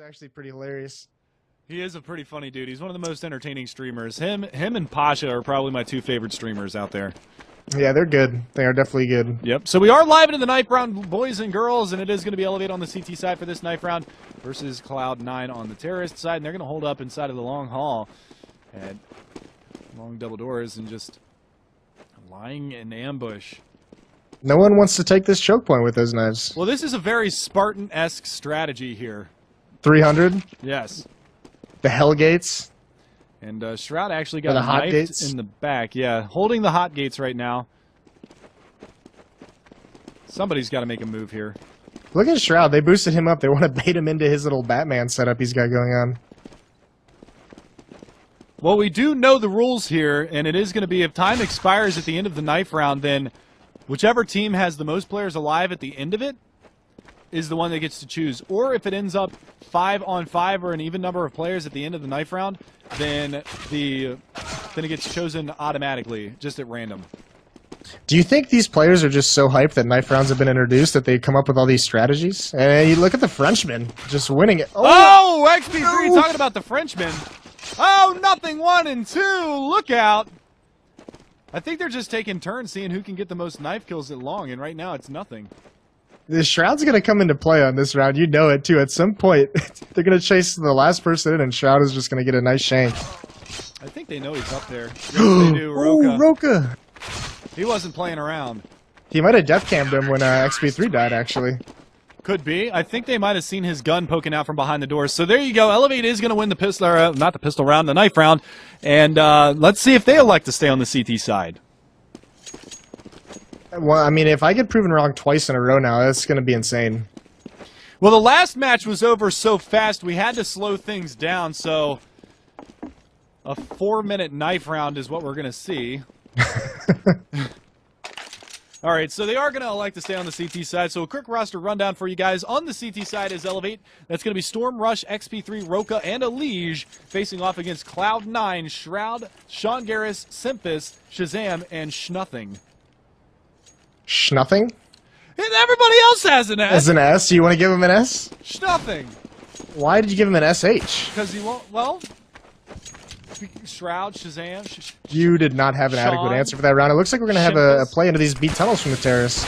actually pretty hilarious. He is a pretty funny dude. He's one of the most entertaining streamers. Him and Pasha are probably my two favorite streamers out there. Yeah, they're good. They are definitely good. Yep. So we are live into the knife round, boys and girls, and it is going to be Elevate on the CT side for this knife round versus Cloud9 on the terrorist side. And they're going to hold up inside of the long hall at long double doors and just lying in ambush. No one wants to take this choke point with those knives. Well, this is a very Spartan-esque strategy here. 300? Yes. The Hell Gates? And Shroud actually got the hot knifed gates in the back. Yeah, holding the hot gates right now. Somebody's got to make a move here. Look at Shroud. They boosted him up. They want to bait him into his little Batman setup he's got going on. Well, we do know the rules here, and it is going to be if time expires at the end of the knife round, then whichever team has the most players alive at the end of it is the one that gets to choose. Or if it ends up 5-on-5 or an even number of players at the end of the knife round, then it gets chosen automatically, just at random. Do you think these players are just so hyped that knife rounds have been introduced that they come up with all these strategies? And you look at the Frenchman just winning it. Oh, XP3 talking about the Frenchman. Oh, nothing, 1 and 2. Look out. I think they're just taking turns seeing who can get the most knife kills at long, and right now it's nothing. The Shroud's going to come into play on this round. You know it, too. At some point, they're going to chase the last person in, and Shroud is just going to get a nice shank. I think they know he's up there. Yes, they do, Roka. Oh, Roka. He wasn't playing around. He might have death cammed him when XP3 died, actually. Could be. I think they might have seen his gun poking out from behind the doors. So there you go. Elevate is going to win the pistol, not the pistol round, the knife round. And let's see if they elect to stay on the CT side. Well, I mean, if I get proven wrong twice in a row now, that's going to be insane. Well, the last match was over so fast, we had to slow things down. So a 4-minute knife round is what we're going to see. All right, so they are going to elect to stay on the CT side. So a quick roster rundown for you guys. On the CT side is Elevate. That's going to be Storm, Rush, XP3, Roka, and Elige facing off against Cloud9, Shroud, Sean Garris, Simpus, Shazam, and Schnothing. Schnothing? And everybody else has an S. As an S? You want to give him an S? Schnothing. Why did you give him an SH? Because he won't, well, Shroud, Shazam. You did not have an adequate answer for that round. It looks like we're going to have a play into these beat tunnels from the terrorists.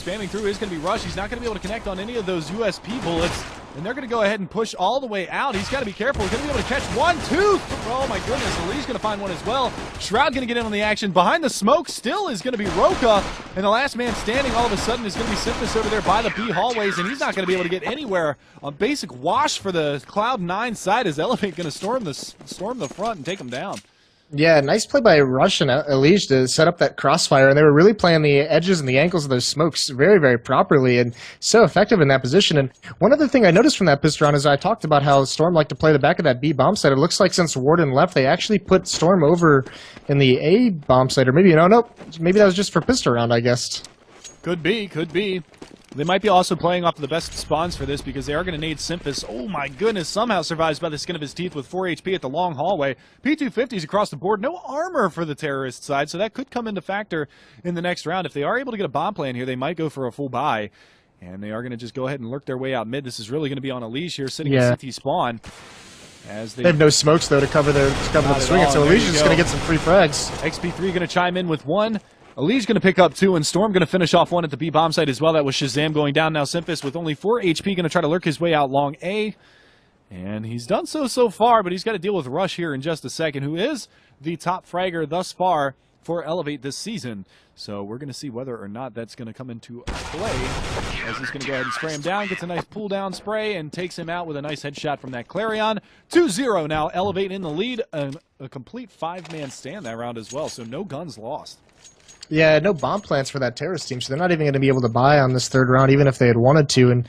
Spamming through is going to be Rush. He's not going to be able to connect on any of those USP bullets. And they're going to go ahead and push all the way out. He's got to be careful. He's going to be able to catch 1, 2. Oh, my goodness. Eli's going to find one as well. Shroud going to get in on the action. Behind the smoke still is going to be Roka. And the last man standing all of a sudden is going to be Simpus over there by the B hallways. And he's not going to be able to get anywhere. A basic wash for the Cloud9 side as Elevate going to storm the front and take him down. Yeah, nice play by Rush and Elige to set up that crossfire, and they were really playing the edges and the ankles of those smokes very, very properly, and so effective in that position. And one other thing I noticed from that pistol round is I talked about how Storm liked to play the back of that B bomb site. It looks like since Warden left, they actually put Storm over in the A bomb site, or maybe, nope, maybe that was just for pistol round, I guess. Could be, could be. They might be also playing off the best spawns for this because they are going to nade Simpus. Oh my goodness, somehow survives by the skin of his teeth with 4 HP at the long hallway. P250s across the board. No armor for the terrorist side, so that could come into factor in the next round. If they are able to get a bomb plan here, they might go for a full buy. And they are going to just go ahead and lurk their way out mid. This is really going to be on Elige here sitting in CT spawn. As they have no smokes, though, to cover the swing, so Elige is just going to get some free frags. XP3 going to chime in with 1. Eli's going to pick up 2, and Storm going to finish off 1 at the B bomb site as well. That was Shazam going down. Now Simpus with only 4 HP going to try to lurk his way out long A. And he's done so far, but he's got to deal with Rush here in just a second, who is the top fragger thus far for Elevate this season. So we're going to see whether or not that's going to come into play, as he's going to go ahead and spray him down, gets a nice pull down spray, and takes him out with a nice headshot from that Clarion. 2-0 now, Elevate in the lead. A complete 5-man stand that round as well, so no guns lost. Yeah, no bomb plants for that terrorist team, so they're not even going to be able to buy on this third round, even if they had wanted to. And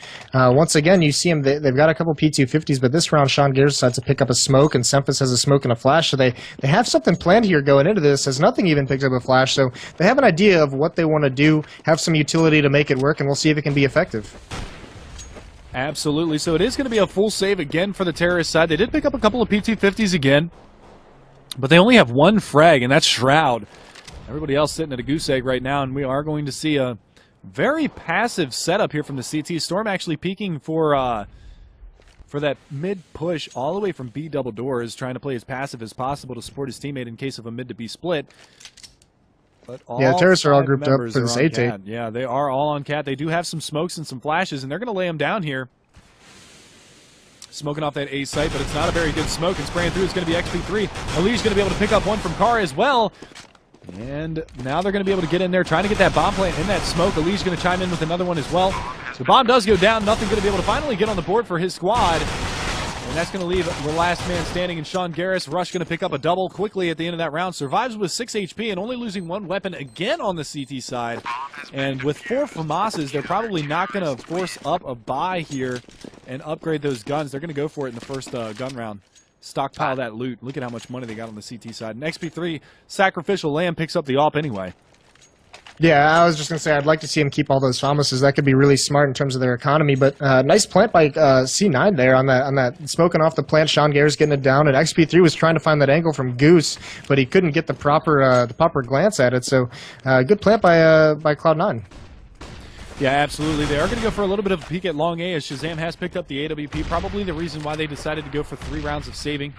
once again, you see them, they've got a couple P250s, but this round, Sean Garris decides to pick up a smoke, and Simpus has a smoke and a flash, so they have something planned here going into this, as nothing even picks up a flash, so they have an idea of what they want to do, have some utility to make it work, and we'll see if it can be effective. Absolutely, so it is going to be a full save again for the terrorist side. They did pick up a couple of P250s again, but they only have 1 frag, and that's Shroud. Everybody else sitting at a goose egg right now, and we are going to see a very passive setup here from the CT. Storm actually peeking for for that mid push all the way from B double doors, trying to play as passive as possible to support his teammate in case of a mid to B split. But yeah, terrorists are all grouped up for this A-tape. Yeah, they are all on Cat. They do have some smokes and some flashes, and they're going to lay him down here. Smoking off that A site, but it's not a very good smoke, and spraying through is going to be XP3. Ali's going to be able to pick up one from Carr as well. And now they're going to be able to get in there, trying to get that bomb plant in that smoke. Ali's going to chime in with another one as well. The bomb does go down. Nothing going to be able to finally get on the board for his squad. And that's going to leave the last man standing in Sean Garris. Rush going to pick up a double quickly at the end of that round. Survives with 6 HP and only losing one weapon again on the CT side. And with 4 FAMASs, they're probably not going to force up a buy here and upgrade those guns. They're going to go for it in the first gun round. Stockpile that loot. Look at how much money they got on the CT side. And XP3, Sacrificial Lamb, picks up the AWP anyway. Yeah, I was just going to say I'd like to see him keep all those FAMASs. That could be really smart in terms of their economy. But nice plant by C9 there on that smoking off the plant. Sean Gare's getting it down, and XP3 was trying to find that angle from Goose, but he couldn't get the proper glance at it. So good plant by Cloud9. Yeah, absolutely. They are going to go for a little bit of a peek at long A, as Shazam has picked up the AWP. Probably the reason why they decided to go for 3 rounds of saving.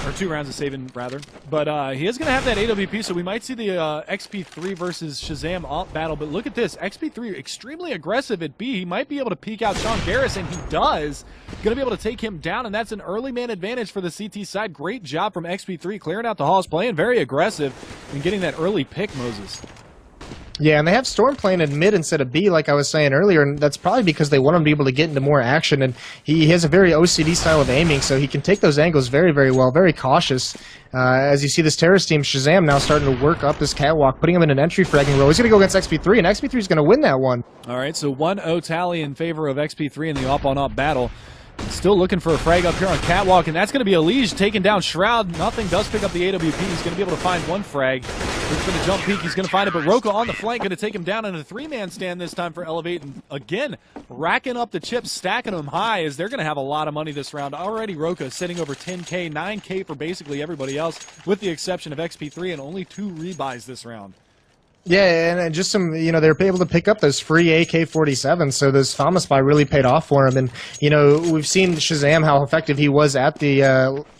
Or 2 rounds of saving, rather. But he is going to have that AWP, so we might see the XP3 versus Shazam AWP battle. But look at this. XP3 extremely aggressive at B. He might be able to peek out Sean Garris, and he does. Going to be able to take him down, and that's an early man advantage for the CT side. Great job from XP3 clearing out the halls, playing very aggressive, and getting that early pick, Moses. Yeah, and they have Storm playing in mid instead of B, like I was saying earlier, and that's probably because they want him to be able to get into more action, and he has a very OCD style of aiming, so he can take those angles very, very well, very cautious. As you see this terrorist team, Shazam now starting to work up this catwalk, putting him in an entry fragging role. He's going to go against XP3, and XP3 is going to win that one. All right, so 1-0 tally in favor of XP3 in the up-on-up battle. Still looking for a frag up here on catwalk, and that's going to be Elige taking down Shroud. Nothing does pick up the AWP. He's going to be able to find one frag. He's going to jump peek. He's going to find it, but Roka on the flank going to take him down in a 3-man stand this time for Elevate. And again, racking up the chips, stacking them high, as they're going to have a lot of money this round. Already Roka sitting over 10K, 9K for basically everybody else, with the exception of XP3, and only 2 rebuys this round. Yeah, and just some, they were able to pick up those free AK-47s, so those FAMAS buy really paid off for him. And, we've seen Shazam, how effective he was at the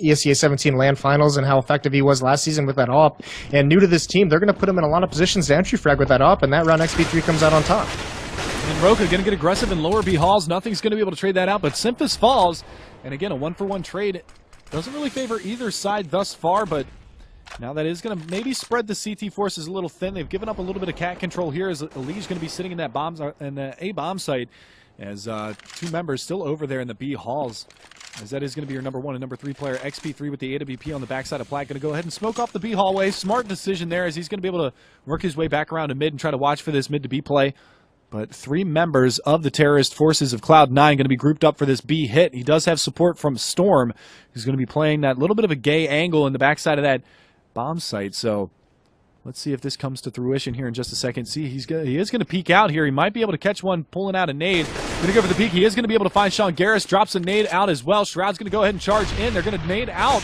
ESEA 17 LAN finals and how effective he was last season with that AWP. And new to this team, they're going to put him in a lot of positions to entry frag with that AWP, and that round XP3 comes out on top. And Roka going to get aggressive in lower B halls. Nothing's going to be able to trade that out, but Simphus falls. And again, a 1-for-1 trade. Doesn't really favor either side thus far, but now that is going to maybe spread the CT forces a little thin. They've given up a little bit of cat control here, as Ali's going to be sitting in that A bomb site, as 2 members still over there in the B halls, as that is going to be your number 1 and number 3 player. XP3 with the AWP on the backside of Platt, going to go ahead and smoke off the B hallway. Smart decision there, as he's going to be able to work his way back around to mid and try to watch for this mid to B play. But 3 members of the terrorist forces of Cloud9 going to be grouped up for this B hit. He does have support from Storm, who's going to be playing that little bit of a gay angle in the backside of that bomb site. So let's see if this comes to fruition here in just a second. See, he is going to peek out here. He might be able to catch one pulling out a nade. Going to go for the peek. He is going to be able to find Sean Garris. Drops a nade out as well. Shroud's going to go ahead and charge in. They're going to nade out.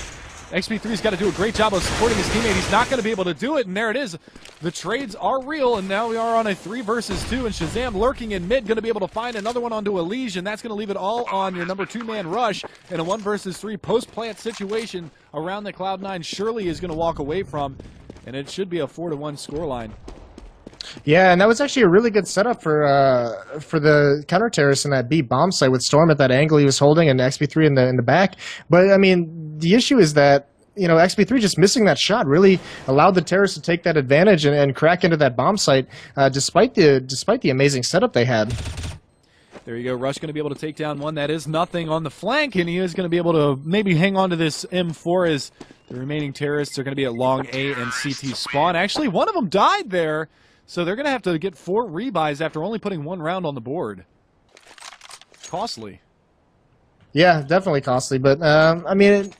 XP3's got to do a great job of supporting his teammate. He's not going to be able to do it, and there it is. The trades are real, and now we are on a 3 versus 2, and Shazam lurking in mid, going to be able to find another one onto Elige, and that's going to leave it all on your number 2-man Rush in a 1 versus 3 post-plant situation around the Cloud9 surely is going to walk away from, and it should be a 4-1 scoreline. Yeah, and that was actually a really good setup for the counter-terrorists in that B bomb site with Storm at that angle he was holding and XP3 in the back. But, I mean, the issue is that, XP3 just missing that shot really allowed the terrorists to take that advantage and crack into that bomb site despite the amazing setup they had. There you go. Rush going to be able to take down one. That is nothing on the flank, and he is going to be able to maybe hang on to this M4 as the remaining terrorists are going to be at long A and CT spawn. Actually, one of them died there. So they're going to have to get 4 rebuys after only putting 1 round on the board. Costly. Yeah, definitely costly. But, I mean,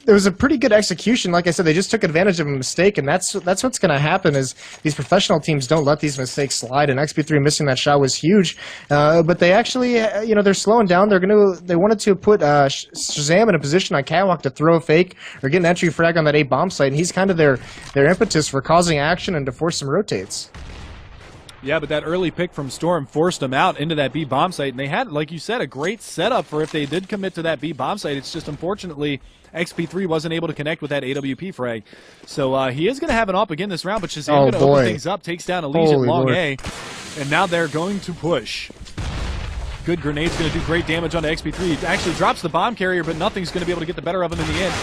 it was a pretty good execution. Like I said, they just took advantage of a mistake, and that's what's going to happen is these professional teams don't let these mistakes slide, and XP3 missing that shot was huge. But they actually, they're slowing down. They wanted to put Shazam in a position on catwalk to throw a fake or get an entry frag on that A bomb site, and he's kind of their impetus for causing action and to force some rotates. Yeah, but that early pick from Storm forced them out into that B bomb site, and they had, like you said, a great setup for if they did commit to that B bomb site. It's just unfortunately XP3 wasn't able to connect with that AWP frag. So he is going to have an op again this round, but Shazam going to open things up, takes down Elise at long A, and now they're going to push. Good grenade's going to do great damage onto XP3. He actually drops the bomb carrier, but nothing's going to be able to get the better of him in the end.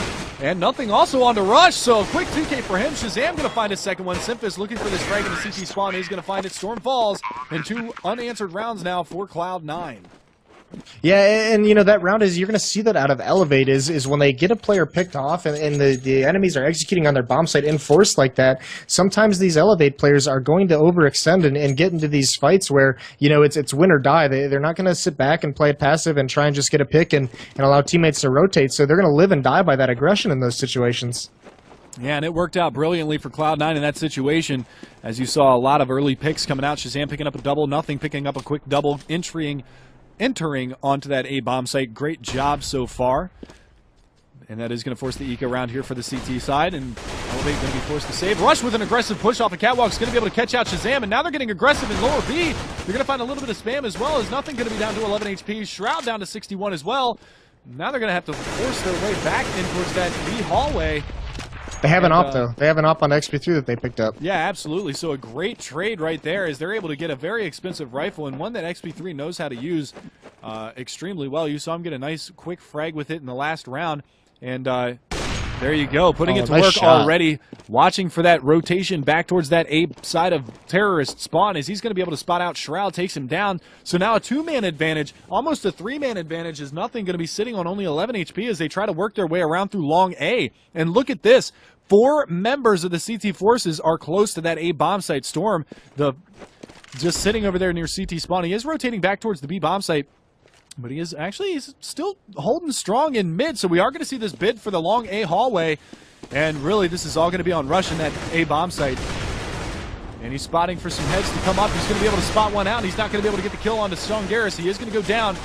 And nothing also onto Rush, so a quick 2K for him. Shazam going to find his second one. Simphis looking for this frag in the CT spawn. He's going to find it. Storm falls, and 2 unanswered rounds now for Cloud9. Yeah, and you know, that round is, you're going to see that out of Elevate is when they get a player picked off and the enemies are executing on their bomb site in force like that, sometimes these Elevate players are going to overextend and get into these fights where, you know, it's win or die. They're not going to sit back and play it passive and try and just get a pick and allow teammates to rotate, so they're going to live and die by that aggression in those situations. Yeah, and it worked out brilliantly for Cloud9 in that situation, as you saw a lot of early picks coming out. Shazam picking up a double, nothing picking up a quick double, entering onto that A bomb site. Great job so far. And that is going to force the eco round here for the CT side, and Elevate going to be forced to save. Rush with an aggressive push off the catwalk is going to be able to catch out Shazam, and now they're getting aggressive in lower B. They're going to find a little bit of spam as well, as nothing going to be down to 11 HP. Shroud down to 61 as well. Now they're going to have to force their way back in towards that B hallway. They have an op, though. They have an op on XP3 that they picked up. Yeah, absolutely. So a great trade right there, as they're able to get a very expensive rifle, and one that XP3 knows how to use extremely well. You saw him get a nice quick frag with it in the last round, and there you go, putting it to work already. Watching for that rotation back towards that A side of terrorist spawn, as he's going to be able to spot out Shroud, takes him down. So now a 2-man advantage, almost a 3-man advantage, is nothing going to be sitting on only 11 HP as they try to work their way around through long A. And look at this. 4 members of the CT forces are close to that A bomb site. Storm, just sitting over there near CT spawn. He is rotating back towards the B bomb site, but he's still holding strong in mid. So we are going to see this bid for the long A hallway, and really this is all going to be on Rush in that A bomb site. And he's spotting for some heads to come up. He's going to be able to spot one out. He's not going to be able to get the kill onto Sean Garris. He is going to go down.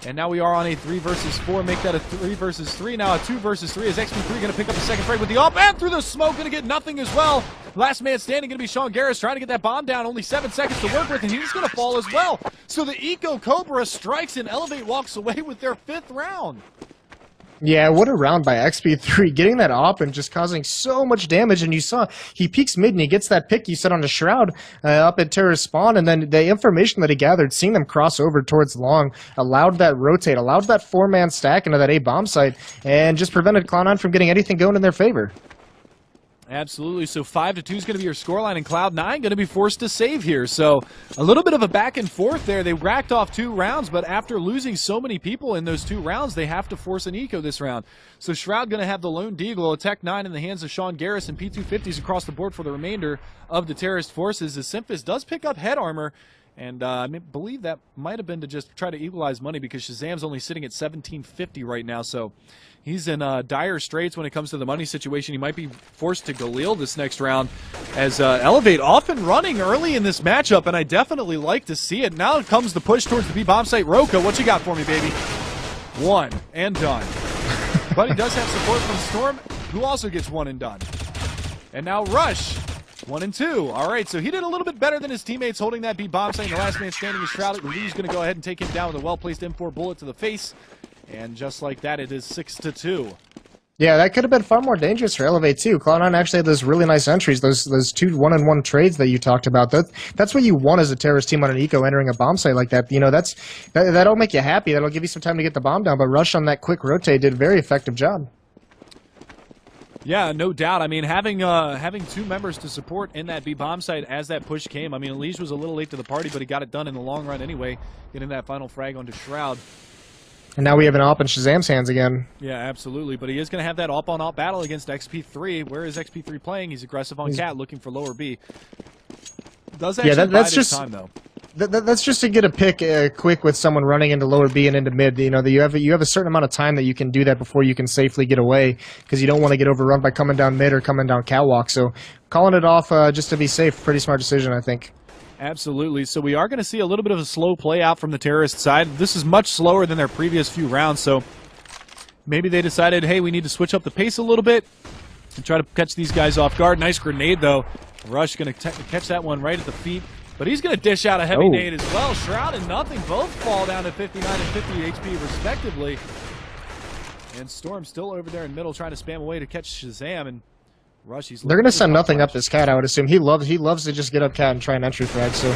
And now we are on a 3 versus 4. Make that a 3 versus 3. Now a 2 versus 3. Is XP3 going to pick up a second frag with the up and through the smoke? Going to get nothing as well. Last man standing going to be Sean Garris, trying to get that bomb down. Only 7 seconds to work with, and he's going to fall as well. So the Eco Cobra strikes, and Elevate walks away with their 5th round. Yeah, what a round by XP3, getting that op and just causing so much damage. And you saw he peeks mid and he gets that pick you said on the Shroud up at terrorist spawn, and then the information that he gathered, seeing them cross over towards long, allowed that rotate, allowed that 4-man stack into that A bomb site, and just prevented Cloud9 from getting anything going in their favor. Absolutely. So 5-2 is going to be your scoreline, and Cloud9 going to be forced to save here. So a little bit of a back and forth there. They racked off 2 rounds, but after losing so many people in those 2 rounds, they have to force an eco this round. So Shroud going to have the lone deagle, a Tech 9 in the hands of Sean Garris, and P250s across the board for the remainder of the terrorist forces. As Simphis does pick up head armor, and I believe that might have been to just try to equalize money, because Shazam's only sitting at 1750 right now. So he's in dire straits when it comes to the money situation. He might be forced to Galil this next round, as Elevate off and running early in this matchup, and I definitely like to see it. Now comes the push towards the B bomb site. Roka, what you got for me, baby? 1 and done. But he does have support from Storm, who also gets 1 and done. And now Rush, 1 and 2. All right, so he did a little bit better than his teammates holding that B bomb site. And the last man standing is Shroud. Lee's going to go ahead and take him down with a well-placed M4 bullet to the face. And just like that, it is 6-2. Yeah, that could have been far more dangerous for Elevate too. Cloud9 actually had those really nice entries, those 2 1-on-1 trades that you talked about. That's what you want as a terrorist team on an eco entering a bomb site like that. You know, that'll make you happy. That'll give you some time to get the bomb down. But Rush on that quick rotate did a very effective job. Yeah, no doubt. I mean, having 2 members to support in that B bomb site as that push came. I mean, Elise was a little late to the party, but he got it done in the long run anyway, getting that final frag onto Shroud. And now we have an op in Shazam's hands again. Yeah, absolutely. But he is going to have that op-on-op battle against XP3. Where is XP3 playing? He's aggressive on Cat, looking for lower B. Does actually that's just time, though. That's just to get a pick quick with someone running into lower B and into mid. You know, you have a certain amount of time that you can do that before you can safely get away, because you don't want to get overrun by coming down mid or coming down catwalk. So calling it off just to be safe, pretty smart decision, I think. Absolutely. So we are going to see a little bit of a slow play out from the terrorist side. This is much slower than their previous few rounds, so maybe they decided, hey, we need to switch up the pace a little bit and try to catch these guys off guard. Nice grenade, though. Rush going to catch that one right at the feet But he's going to dish out a heavy nade as well. Shroud and Nothing both fall down to 59 and 50 HP respectively. And Storm still over there in middle trying to spam away to catch Shazam. And Rush, they're going to send Nothing up this Cat, I would assume. He loves to just get up Cat and try an entry frag, so...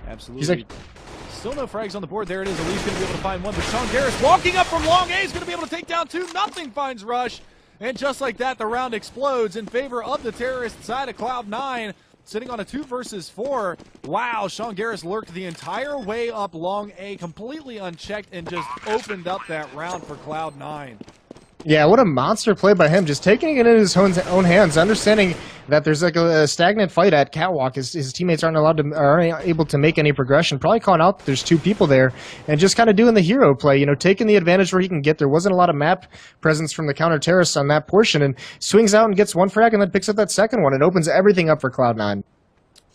Absolutely. He's like... Still no frags on the board. There it is. Elite's going to be able to find one. But Sean Garris walking up from long A is going to be able to take down two. Nothing finds Rush. And just like that, the round explodes in favor of the terrorist side of Cloud9. Sitting on a 2 versus 4. Wow, Sean Garris lurked the entire way up long A, completely unchecked, and just opened up that round for Cloud9. Yeah, what a monster play by him, just taking it in his own hands, understanding that there's like a stagnant fight at Catwalk. His teammates aren't able to make any progression. Probably calling out that there's 2 people there, and just kind of doing the hero play, you know, taking the advantage where he can get. There wasn't a lot of map presence from the counter terrorists on that portion, and swings out and gets 1 frag, and then picks up that second one. It opens everything up for Cloud9.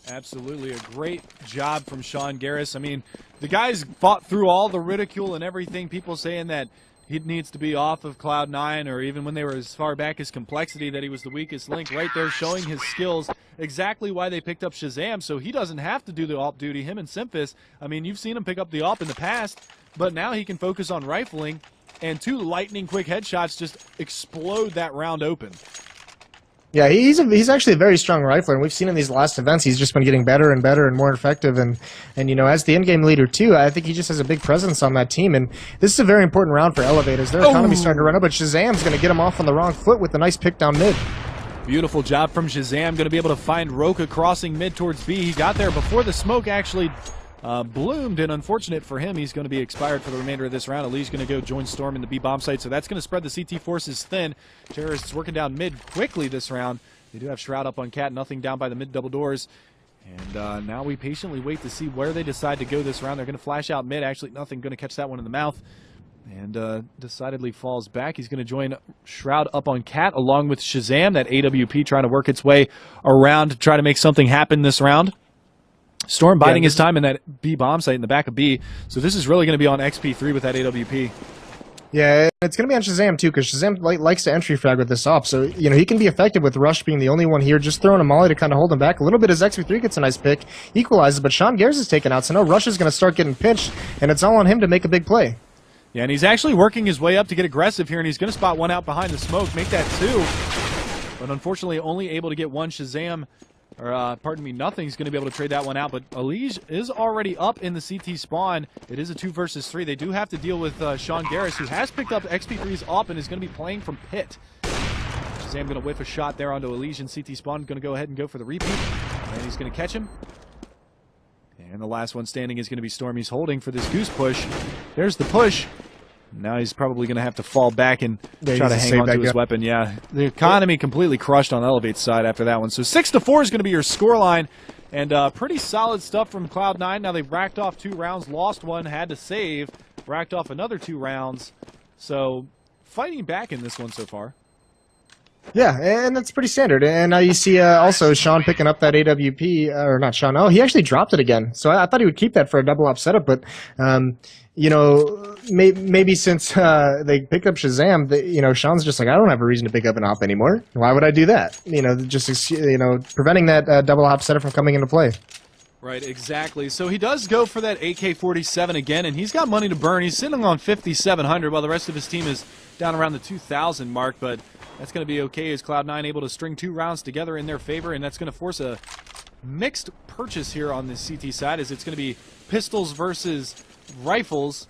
Absolutely, a great job from Sean Garris. I mean, the guy's fought through all the ridicule and everything. People saying that he needs to be off of Cloud9, or even when they were as far back as Complexity, that he was the weakest link. Right there showing his skills, exactly why they picked up Shazam, so he doesn't have to do the AWP duty. Him and Simphis, I mean, you've seen him pick up the AWP in the past, but now he can focus on rifling, and 2 lightning quick headshots just explode that round open. Yeah, he's actually a very strong rifler, and we've seen in these last events he's just been getting better and better and more effective. And you know, as the in-game leader too, I think he just has a big presence on that team. And this is a very important round for Elevators. Their economy's starting to run up, but Shazam's going to get him off on the wrong foot with a nice pick down mid. Beautiful job from Shazam. Going to be able to find Roka crossing mid towards B. He got there before the smoke actually bloomed, and unfortunate for him, he's going to be expired for the remainder of this round. Ali's going to go join Storm in the B bomb site, so that's going to spread the CT forces thin. Terrorists working down mid quickly this round. They do have Shroud up on Cat, Nothing down by the mid double doors. And now we patiently wait to see where they decide to go this round. They're going to flash out mid. Actually, Nothing going to catch that one in the mouth. And decidedly falls back. He's going to join Shroud up on Cat along with Shazam. That AWP trying to work its way around to try to make something happen this round. Storm biding his time in that B bomb site in the back of B. So this is really going to be on XP3 with that AWP. Yeah, it's going to be on Shazam too, because Shazam likes to entry frag with this op. So, you know, he can be effective with Rush being the only one here, just throwing a molly to kind of hold him back a little bit as XP3 gets a nice pick, equalizes, but Sean Garris is taken out. So now Rush is going to start getting pinched, and it's all on him to make a big play. Yeah, and he's actually working his way up to get aggressive here, and he's going to spot one out behind the smoke, make that 2. But unfortunately, only able to get one. Shazam, or pardon me, Nothing's going to be able to trade that one out. But Alige is already up in the CT spawn. It is a 2 versus 3. They do have to deal with Sean Garris, who has picked up XP3's AWP and is going to be playing from pit. Shazam going to whiff a shot there onto Alige in CT spawn. Going to go ahead and go for the repeat, and he's going to catch him. And the last one standing is going to be Storm. He's holding for this goose push. There's the push. Now he's probably going to have to fall back and try to hang on to his weapon. Yeah, the economy completely crushed on Elevate's side after that one. So 6-4 is going to be your scoreline. And pretty solid stuff from Cloud9. Now they've racked off 2 rounds, lost one, had to save, racked off another 2 rounds. So fighting back in this one so far. Yeah, and that's pretty standard. And now you see also Sean picking up that AWP, or not Sean, oh, he actually dropped it again. So I thought he would keep that for a double op setup, but, you know, maybe since they picked up Shazam, you know, Sean's just like, I don't have a reason to pick up an op anymore. Why would I do that? You know, just, you know, preventing that double op setup from coming into play. Right, exactly. So he does go for that AK-47 again, and he's got money to burn. He's sitting on 5,700 while the rest of his team is down around the 2,000 mark, but that's going to be okay as Cloud9 able to string 2 rounds together in their favor, and that's going to force a mixed purchase here on the CT side, as it's going to be pistols versus rifles.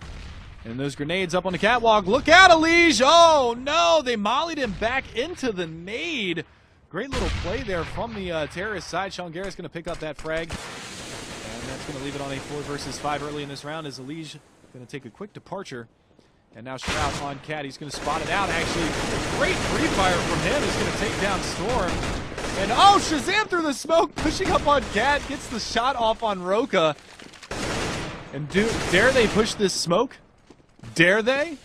And those grenades up on the catwalk. Look out, Alige! Oh, no! They mollied him back into the nade. Great little play there from the terrorist side. Sean Garris going to pick up that frag. And that's going to leave it on a 4 versus 5 early in this round as Alige going to take a quick departure. And now Shroud on Cat. He's going to spot it out. Actually, great free fire from him. He's going to take down Storm. And oh, Shazam through the smoke, pushing up on Cat. Gets the shot off on Roka. And dare they push this smoke? Dare they?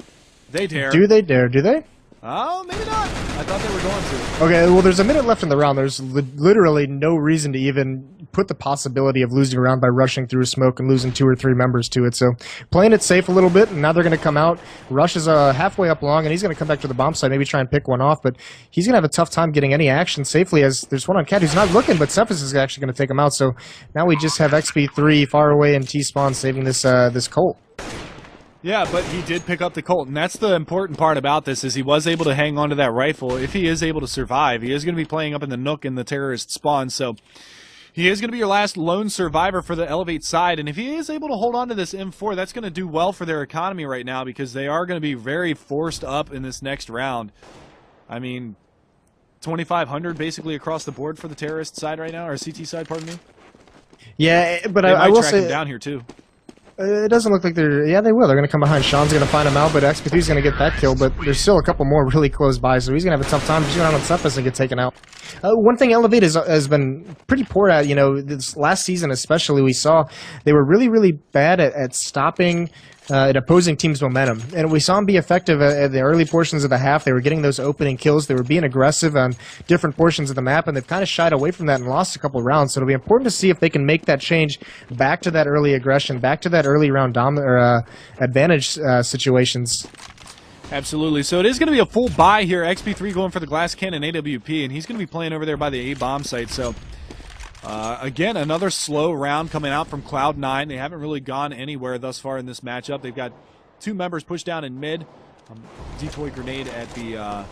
They dare. Do they dare? Do they? Oh, maybe not. I thought they were going to. Okay, well, there's a minute left in the round. There's literally no reason to even put the possibility of losing a round by rushing through smoke and losing 2 or 3 members to it. So playing it safe a little bit, and now they're going to come out. Rush is halfway up long, and he's going to come back to the bomb site, maybe try and pick one off, but he's going to have a tough time getting any action safely as there's one on Cat who's not looking, but Cephas is actually going to take him out. So now we just have XP3 far away and T-Spawn saving this Colt. Yeah, but he did pick up the Colt, and that's the important part about this, is he was able to hang on to that rifle. If he is able to survive, he is going to be playing up in the Nook in the terrorist spawn, so he is going to be your last lone survivor for the Elevate side, and if he is able to hold on to this M4, that's going to do well for their economy right now, because they are going to be very forced up in this next round. I mean, 2,500 basically across the board for the terrorist side right now, or CT side, pardon me. Yeah, but I will say him down here too. It doesn't look like they're... Yeah, they will. They're going to come behind. Sean's going to find him out, but XP3 is going to get that kill, but there's still a couple more really close by, so he's going to have a tough time just going out on Cephas and get taken out. One thing Elevate has been pretty poor at, you know, this last season especially, we saw they were really, really bad at stopping at opposing teams' momentum. And we saw them be effective at the early portions of the half. They were getting those opening kills. They were being aggressive on different portions of the map, and they've kind of shied away from that and lost a couple of rounds. So it'll be important to see if they can make that change back to that early aggression, back to that early round advantage situations. Absolutely. So it is going to be a full buy here. XP3 going for the glass cannon AWP, and he's going to be playing over there by the A bomb site. So again, another slow round coming out from Cloud9. They haven't really gone anywhere thus far in this matchup. They've got 2 members pushed down in mid. Decoy grenade at the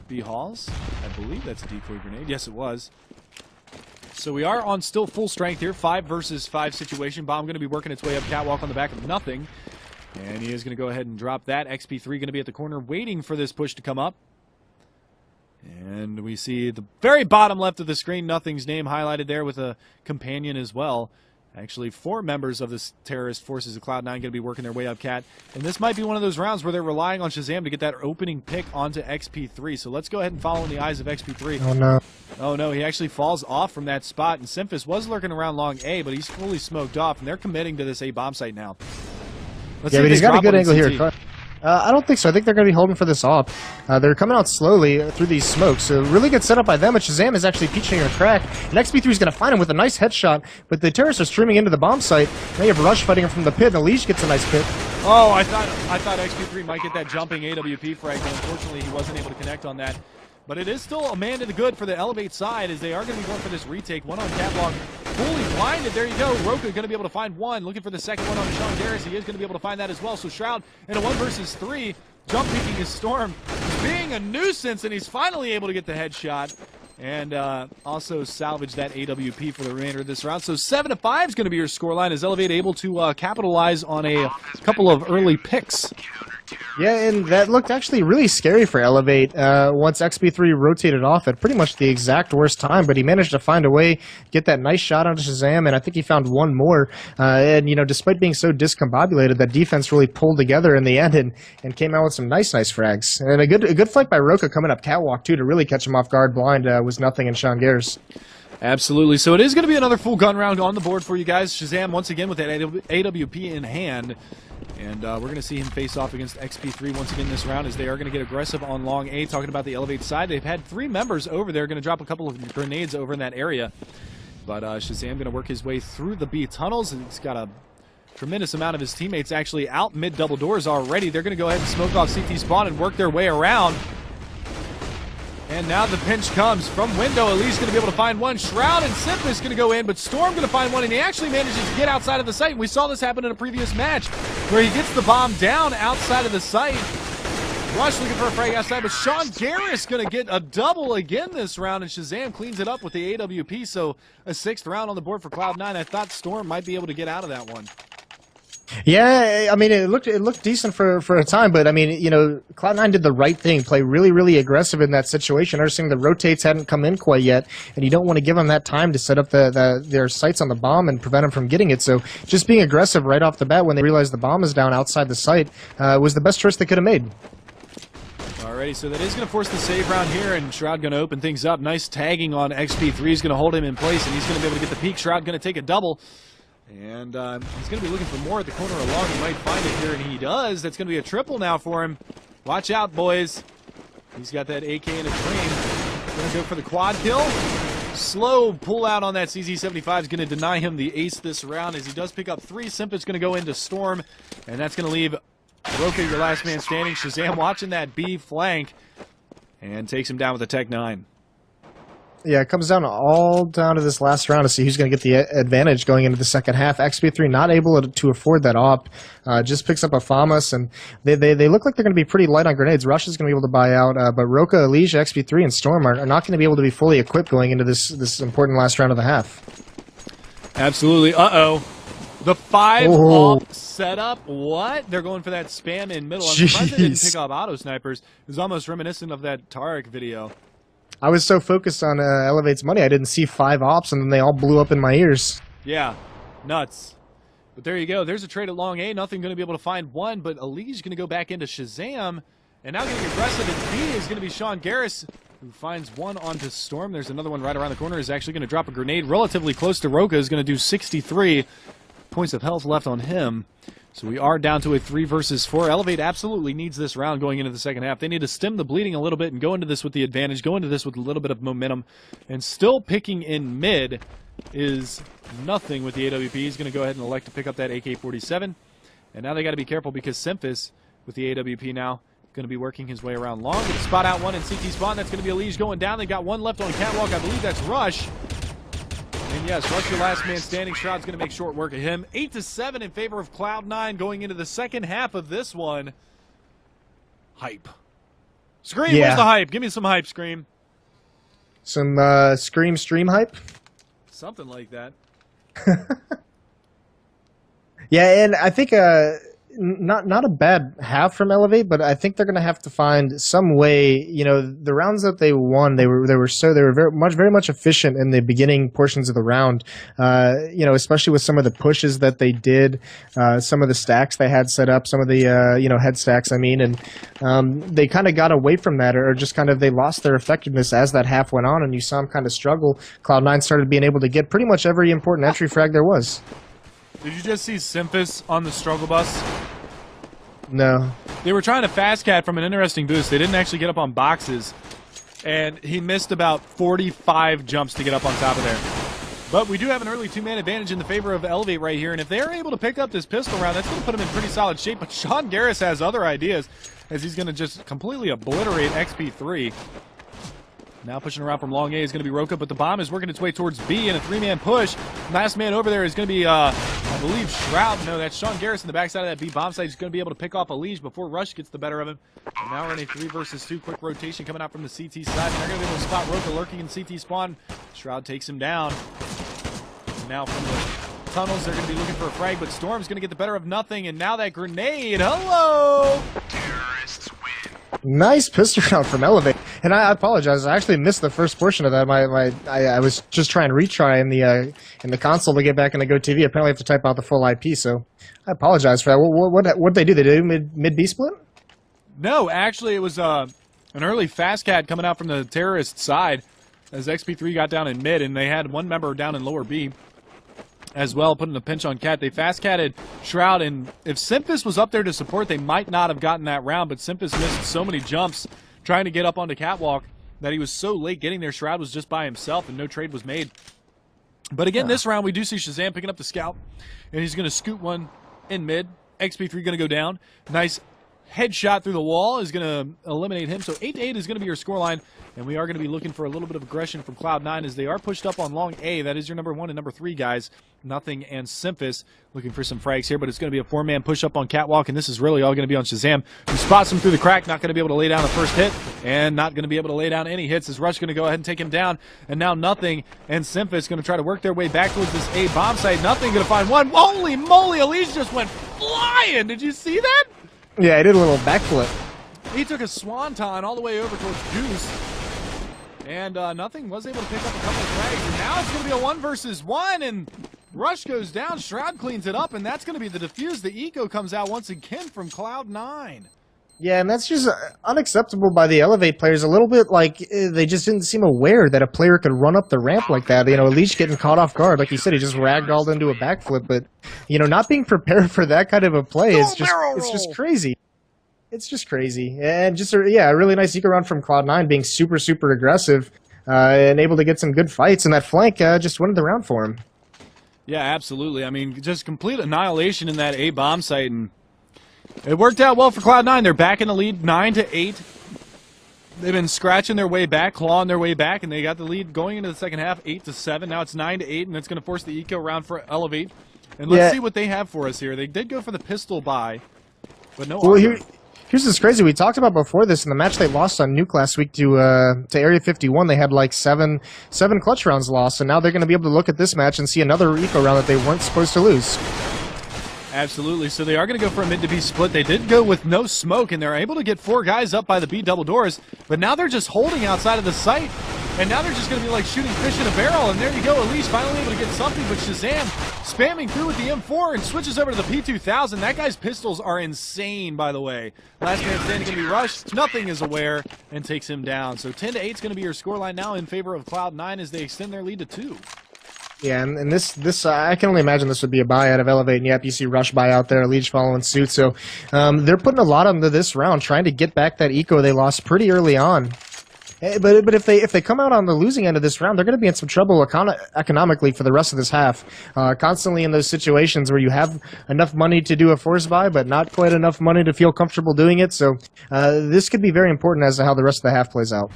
B halls. I believe that's a decoy grenade. Yes, it was. So we are on still full strength here. 5 versus 5 situation. Bomb going to be working its way up catwalk on the back of nothing. And he is going to go ahead and drop that. XP3 going to be at the corner waiting for this push to come up. And we see the very bottom left of the screen, Nothing's name highlighted there with a companion as well. Actually, 4 members of this terrorist forces of Cloud9 going to be working their way up Cat. And this might be one of those rounds where they're relying on Shazam to get that opening pick onto XP3. So let's go ahead and follow in the eyes of XP3. Oh, no. Oh, no, he actually falls off from that spot. And Simphis was lurking around long A, but he's fully smoked off. And they're committing to this A bomb site now. Let's yeah, but he's got a good angle CT. here. I don't think so. I think they're going to be holding for this op. They're coming out slowly through these smokes. So really good setup by them, but Shazam is actually peaching a crack. And XP3 is going to find him with a nice headshot, but the terrorists are streaming into the bomb site. Now you have Rush fighting him from the pit, and Leash gets a nice pit. Oh, I thought XP3 might get that jumping AWP frag, but unfortunately he wasn't able to connect on that. But it is still a man to the good for the Elevate side, as they are going to be going for this retake. One on catwalk, fully blinded. There you go. Roka going to be able to find one. Looking for the second one on Sean Garris. He is going to be able to find that as well. So Shroud in a 1 versus 3. Jump peeking his Storm, being a nuisance, and he's finally able to get the headshot. And also salvage that AWP for the remainder of this round. So 7-5 is going to be your scoreline, as Elevate able to capitalize on a couple of early picks. Yeah, and that looked actually really scary for Elevate once XP3 rotated off at pretty much the exact worst time, but he managed to find a way, get that nice shot onto Shazam, and I think he found one more. And, you know, despite being so discombobulated, that defense really pulled together in the end and came out with some nice frags. And a good fight by Roka coming up catwalk, too, to really catch him off guard blind was Nothing and Sean Garris. Absolutely. So it is going to be another full gun round on the board for you guys. Shazam once again with that AWP in hand. And we're going to see him face off against XP3 once again this round, as they are going to get aggressive on long A. Talking about the Elevate side, they've had 3 members over there, going to drop a couple of grenades over in that area. But Shazam going to work his way through the B tunnels, and he's got a tremendous amount of his teammates actually out mid double doors already. They're going to go ahead and smoke off CT spawn and work their way around. And now the pinch comes from window. Elise going to be able to find one. Shroud and Simphis going to go in, but Storm going to find one, and he actually manages to get outside of the site. We saw this happen in a previous match where he gets the bomb down outside of the site. Rush looking for a frag outside, but Sean Garris going to get a double again this round, and Shazam cleans it up with the AWP. So a 6th round on the board for Cloud9. I thought Storm might be able to get out of that one. Yeah, I mean, it looked decent for a time, but I mean, you know, Cloud9 did the right thing, play really aggressive in that situation. Understanding the rotates hadn't come in quite yet, and you don't want to give them that time to set up their sights on the bomb and prevent them from getting it. So just being aggressive right off the bat when they realize the bomb is down outside the site was the best choice they could have made. Alrighty, so that is going to force the save round here, and Shroud going to open things up. Nice tagging on XP3 is going to hold him in place, and he's going to be able to get the peak. Shroud going to take a double. And he's going to be looking for more at the corner along. He might find it here, and he does. That's going to be a triple now for him. Watch out, boys. He's got that AK in a dream. Gonna go for the quad kill. Slow pull out on that CZ75 is going to deny him the ace this round as he does pick up 3. Simp's going to go into Storm, and that's going to leave Roka, your last man standing. Shazam watching that B flank and takes him down with a Tech 9. Yeah, it comes down all down to this last round to see who's going to get the advantage going into the second half. XP3 not able to afford that op, just picks up a FAMAS, and they look like they're going to be pretty light on grenades. Rush is going to be able to buy out, but Roka, Elijah, XP3, and Storm are not going to be able to be fully equipped going into this important last round of the half. Absolutely. Uh-oh. The 5-op setup. What? They're going for that spam in middle. I'm surprised they didn't pick up auto snipers. It was almost reminiscent of that Tarek video. I was so focused on Elevate's money, I didn't see 5 ops, and then they all blew up in my ears. Yeah, nuts. But there you go. There's a trade at long A. Nothing going to be able to find one, but Ali's going to go back into Shazam. And now getting aggressive at B is going to be Sean Garris, who finds one onto Storm. There's another one right around the corner. Is actually going to drop a grenade relatively close to Roka. Is going to do 63 points of health left on him. So we are down to a 3 versus 4. Elevate absolutely needs this round going into the second half. They need to stem the bleeding a little bit and go into this with the advantage, go into this with a little bit of momentum. And still picking in mid is nothing with the AWP. He's going to go ahead and elect to pick up that AK-47. And now they got to be careful because Semphis with the AWP now going to be working his way around long. Going to spot out one in CT spawn. That's going to be Elige going down. They got one left on catwalk. I believe that's Rush. And yes, Rush, your last man standing. Shroud's going to make short work of him. 8-7 in favor of Cloud9 going into the second half of this one. Hype. Scream, where's the hype? Give me some hype, Scream. Some Scream stream hype? Something like that. Yeah, and I think not a bad half from Elevate, but I think they're going to have to find some way. You know, the rounds that they won, they were very much efficient in the beginning portions of the round. You know, especially with some of the pushes that they did, some of the stacks they had set up, some of the head stacks. I mean, and they kind of got away from that, or just kind of they lost their effectiveness as that half went on, and you saw them kind of struggle. Cloud9 started being able to get pretty much every important entry frag there was. Did you just see Semphis on the struggle bus? No. They were trying to fast cat from an interesting boost. They didn't actually get up on boxes, and he missed about 45 jumps to get up on top of there. But we do have an early 2-man advantage in the favor of Elevate right here, and if they're able to pick up this pistol round, that's going to put them in pretty solid shape. But Sean Garris has other ideas, as he's going to just completely obliterate XP3. Now pushing around from long A is going to be Roka, but the bomb is working its way towards B in a 3-man push. Last man over there is going to be, I believe, Shroud. No, that's Sean Garris in the backside of that B bomb site. He's going to be able to pick off Elige before Rush gets the better of him. And now we're in a 3 versus 2 quick rotation coming out from the CT side. And they're going to be able to spot Roka lurking in CT spawn. Shroud takes him down. And now from the tunnels, they're going to be looking for a frag, but Storm's going to get the better of nothing. And now that grenade, hello! Terrorists win. Nice pistol round from Elevate, and I apologize. I actually missed the first portion of that. I was just trying to retry in the console to get back into GoTV. Apparently, I have to type out the full IP, so I apologize for that. What they do? They do mid B split? No, actually, it was an early fast cat coming out from the terrorist side as XP3 got down in mid, and they had one member down in lower B as well, putting a pinch on Cat. They fast-catted Shroud, and if Semphis was up there to support, they might not have gotten that round, but Semphis missed so many jumps trying to get up onto Catwalk that he was so late getting there. Shroud was just by himself, and no trade was made. But again, this round, we do see Shazam picking up the scout, and he's going to scoot one in mid. XP3 going to go down. Nice headshot through the wall is going to eliminate him. So 8-8 is going to be your scoreline, and we are going to be looking for a little bit of aggression from Cloud9 as they are pushed up on long A. That is your number 1 and number 3 guys. Nothing and Semphis looking for some frags here, but it's going to be a 4-man push up on Catwalk, and this is really all going to be on Shazam, who spots him through the crack. Not going to be able to lay down the first hit, and not going to be able to lay down any hits as Rush going to go ahead and take him down. And now Nothing and Semphis going to try to work their way back towards this A bomb site. Nothing going to find one. Holy moly, Elise just went flying. Did you see that? Yeah, I did a little backflip. He took a swanton all the way over towards Goose. And Nothing was able to pick up a couple of frags. And now it's going to be a 1 versus 1. And Rush goes down. Shroud cleans it up. And that's going to be the defuse. The eco comes out once again from Cloud9. Yeah, and that's just unacceptable by the Elevate players. A little bit like they just didn't seem aware that a player could run up the ramp like that. You know, Elige getting caught off guard. Like you said, he just ragdolled into a backflip. But, you know, not being prepared for that kind of a play is just, it's just crazy. It's just crazy. And just, a really nice eco round from Cloud9 being super, super aggressive and able to get some good fights. And that flank just won the round for him. Yeah, absolutely. I mean, just complete annihilation in that A bomb site, and it worked out well for Cloud9. They're back in the lead 9-8. They've been scratching their way back, clawing their way back, and they got the lead going into the second half 8-7. Now it's 9-8, and it's going to force the eco round for Elevate. And let's see what they have for us here. They did go for the pistol buy, but no armor. Here's what's crazy. We talked about before this in the match they lost on Nuke last week to Area 51. They had like seven clutch rounds lost, and now they're going to be able to look at this match and see another eco round that they weren't supposed to lose. Absolutely. So they are going to go for a mid to B split. They did go with no smoke, and they're able to get 4 guys up by the B double doors, but now they're just holding outside of the site, and now they're just going to be like shooting fish in a barrel, and there you go. Elise finally able to get something, but Shazam spamming through with the M4 and switches over to the P2000. That guy's pistols are insane, by the way. Last man standing going to be rushed. Nothing is aware and takes him down. So 10-8 is going to be your scoreline now in favor of Cloud9 as they extend their lead to 2. Yeah, and this I can only imagine this would be a buy out of Elevate, and yep, you see Rush buy out there, Leech following suit. So they're putting a lot into this round, trying to get back that eco they lost pretty early on. But if they come out on the losing end of this round, they're going to be in some trouble economically for the rest of this half. Constantly in those situations where you have enough money to do a force buy, but not quite enough money to feel comfortable doing it. So this could be very important as to how the rest of the half plays out.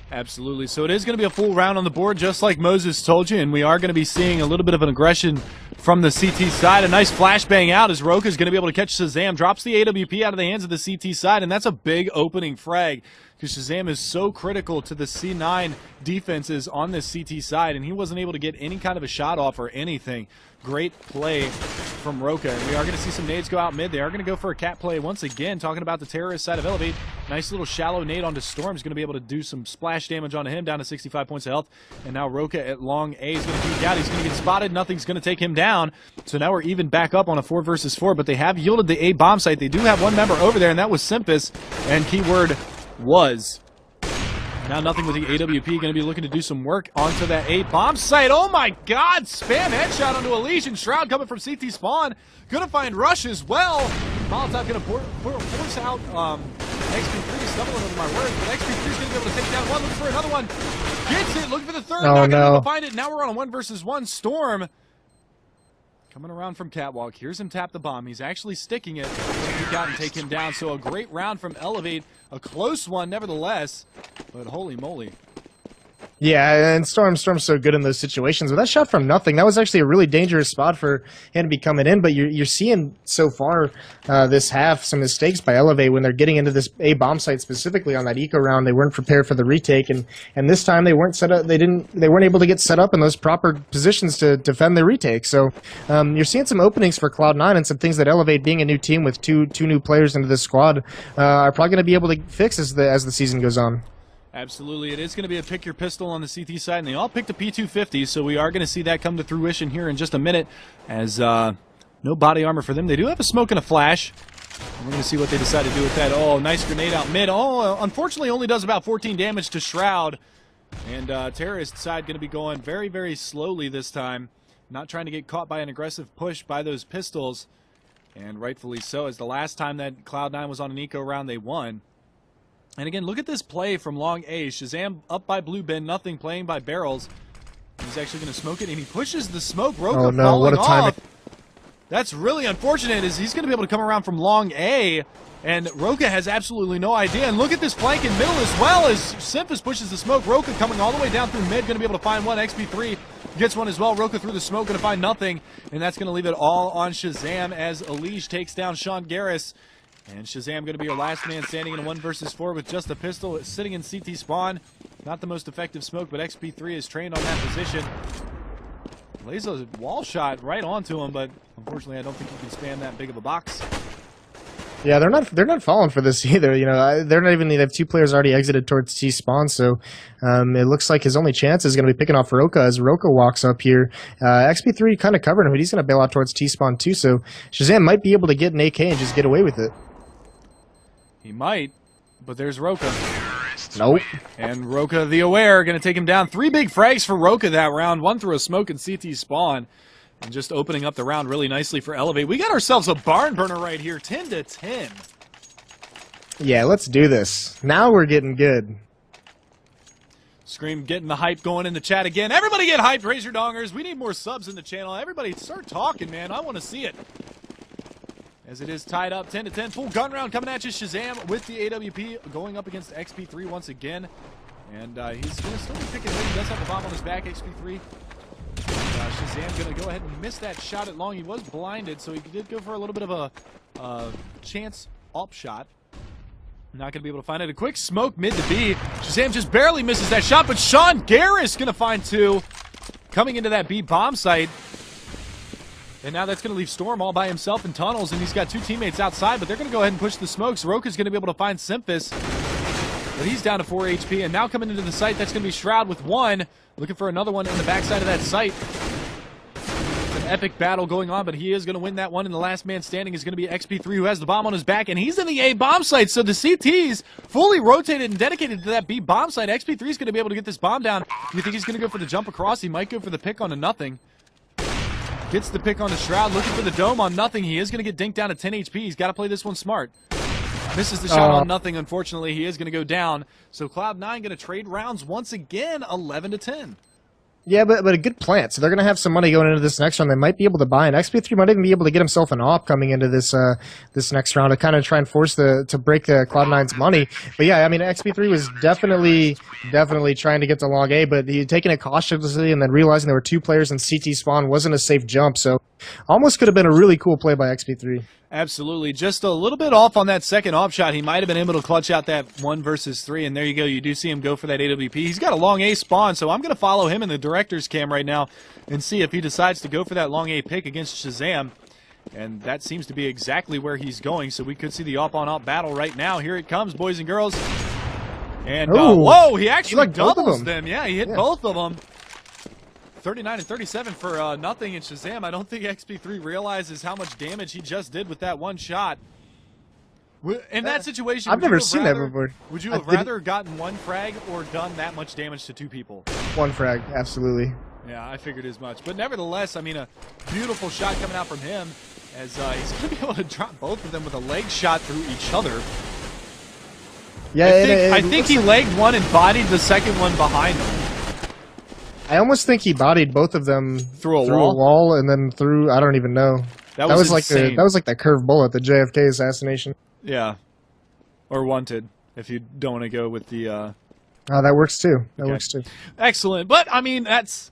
Absolutely. So it is going to be a full round on the board, just like Moses told you, and we are going to be seeing a little bit of an aggression from the CT side. A nice flashbang out as Roka is going to be able to catch Shazam, drops the AWP out of the hands of the CT side, and that's a big opening frag because Shazam is so critical to the C9 defenses on this CT side, and he wasn't able to get any kind of a shot off or anything. Great play from Roka. And we are going to see some nades go out mid. They are going to go for a cat play once again, talking about the terrorist side of Elevate. Nice little shallow nade onto Storm. Is going to be able to do some splash damage onto him, down to 65 points of health. And now Roka at long A is going to peek out. He's going to get spotted. Nothing's going to take him down. So now we're even back up on a 4 versus 4, but they have yielded the A bomb site. They do have one member over there, and that was Simpus. And keyword was. Now nothing with the AWP, going to be looking to do some work onto that A bomb site. Oh my god, spam headshot onto a Legion. Shroud coming from CT spawn. Going to find Rush as well. Molotov going to force out XP3, stumbling over my words, but XP3 is going to be able to take down one, looking for another one. Gets it, looking for the third, not going to be able to find it. Now we're on a 1 versus 1. Storm coming around from Catwalk. Here's him tap the bomb. He's actually sticking it. He got and take him down. So a great round from Elevate. A close one, nevertheless. But holy moly. Yeah, and Storm's so good in those situations. But that shot from nothing, that was actually a really dangerous spot for him to be coming in. But you're seeing so far this half some mistakes by Elevate when they're getting into this A bomb site specifically on that eco round. They weren't prepared for the retake, and this time they weren't set up. They weren't able to get set up in those proper positions to defend the retake. So you're seeing some openings for Cloud9 and some things that Elevate, being a new team with two new players into this squad, are probably going to be able to fix as the season goes on. Absolutely. It is going to be a pick your pistol on the CT side, and they all picked a P250, so we are going to see that come to fruition here in just a minute as no body armor for them. They do have a smoke and a flash. We're going to see what they decide to do with that. Oh, nice grenade out mid. Oh, unfortunately only does about 14 damage to Shroud. And terrorist side going to be going very, very slowly this time. Not trying to get caught by an aggressive push by those pistols. And rightfully so, as the last time that Cloud9 was on an eco round, they won. And again, look at this play from long A. Shazam up by Blue Bin, nothing, playing by barrels. He's actually going to smoke it, and he pushes the smoke. Roka oh no, falling what a timing. off. That's really unfortunate, as he's going to be able to come around from long A, and Roka has absolutely no idea. And look at this flank in middle as well, as Simpus pushes the smoke. Roka coming all the way down through mid, going to be able to find one. XP3 gets one as well. Roka through the smoke, going to find nothing, and that's going to leave it all on Shazam as Elige takes down Sean Garris. And Shazam going to be your last man standing in a 1 versus 4 with just a pistol sitting in CT spawn. Not the most effective smoke, but XP3 is trained on that position. Lays a wall shot right onto him, but unfortunately I don't think you can spam that big of a box. Yeah, they're not falling for this either. You know, they're not even. They have 2 players already exited towards T spawn, so it looks like his only chance is going to be picking off Roka as Roka walks up here. XP3 kind of covered him, but he's going to bail out towards T spawn too. So Shazam might be able to get an AK and just get away with it. He might, but there's Roka. Nope. And Roka the Aware going to take him down. 3 big frags for Roka that round. 1 through a smoke and CT spawn. And just opening up the round really nicely for Elevate. We got ourselves a barn burner right here, 10-10. Yeah, let's do this. Now we're getting good. Scream getting the hype going in the chat again. Everybody get hyped. Raise your dongers. We need more subs in the channel. Everybody start talking, man. I want to see it. As it is tied up 10-10. Full gun round coming at you. Shazam with the AWP going up against XP3 once again. And he's going to still be picking it. He does have the bomb on his back, XP3. Shazam going to go ahead and miss that shot at long. He was blinded, so he did go for a little bit of a chance op shot. Not going to be able to find it. A quick smoke mid to B. Shazam just barely misses that shot, but Sean Garris going to find two. Coming into that B bomb site. And now that's going to leave Storm all by himself in tunnels, and he's got two teammates outside, but they're going to go ahead and push the smokes. Roka's going to be able to find Simphis, but he's down to 4 HP, and now coming into the site, that's going to be Shroud with one. Looking for another one in the backside of that site. It's an epic battle going on, but he is going to win that one, and the last man standing is going to be XP3, who has the bomb on his back, and he's in the A bomb site, so the CT's fully rotated and dedicated to that B bomb site. XP3 is going to be able to get this bomb down. You think he's going to go for the jump across? He might go for the pick on a nothing. Gets the pick on the Shroud, looking for the dome on nothing. He is going to get dinked down to 10 HP. He's got to play this one smart. Misses the shot on nothing, unfortunately. He is going to go down. So Cloud9 going to trade rounds once again, 11-10. Yeah, but a good plant. So they're going to have some money going into this next round. They might be able to buy, and XP3 might even be able to get himself an op coming into this this next round to kind of try and force to break Cloud9's money. But yeah, I mean, XP3 was definitely trying to get to long A, but he taking it cautiously and then realizing there were two players in CT spawn wasn't a safe jump. So almost could have been a really cool play by XP3. Absolutely. Just a little bit off on that second off shot. He might have been able to clutch out that 1 versus 3, and there you go. You do see him go for that AWP. He's got a long A spawn, so I'm going to follow him in the director's cam right now and see if he decides to go for that long A pick against Shazam. And that seems to be exactly where he's going, so we could see the op-on-op battle right now. Here it comes, boys and girls. And, whoa, he actually doubles them. Yeah, he hit both of them. 39 and 37 for nothing in Shazam. I don't think XP3 realizes how much damage he just did with that one shot. In that situation, I've never seen that before. Would you have rather gotten one frag or done that much damage to two people? One frag, absolutely. Yeah, I figured as much. But nevertheless, I mean, a beautiful shot coming out from him as he's going to be able to drop both of them with a leg shot through each other. Yeah, I think he legged one and bodied the second one behind him. I almost think he bodied both of them through a wall and then through, I don't even know. That was like that curved bullet, the JFK assassination. Yeah. Or wanted, if you don't want to go with the Oh, that works too. That works too. Excellent. But I mean, that's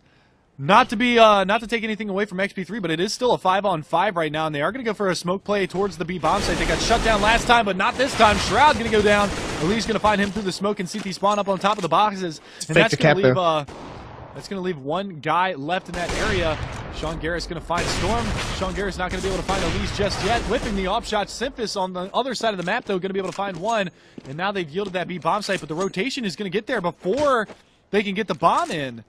not to be not to take anything away from XP3, but it is still a 5-on-5 right now, and they are going to go for a smoke play towards the B bomb site. They got shut down last time, but not this time. Shroud going to go down. Elite's going to find him through the smoke and CT spawn up on top of the boxes, and that's going to leave that's going to leave one guy left in that area. Sean Garris going to find Storm. Sean Garris not going to be able to find Elise just yet. Whipping the op shot. Simphis on the other side of the map, though, going to be able to find one. And now they've yielded that B bomb site, but the rotation is going to get there before they can get the bomb in.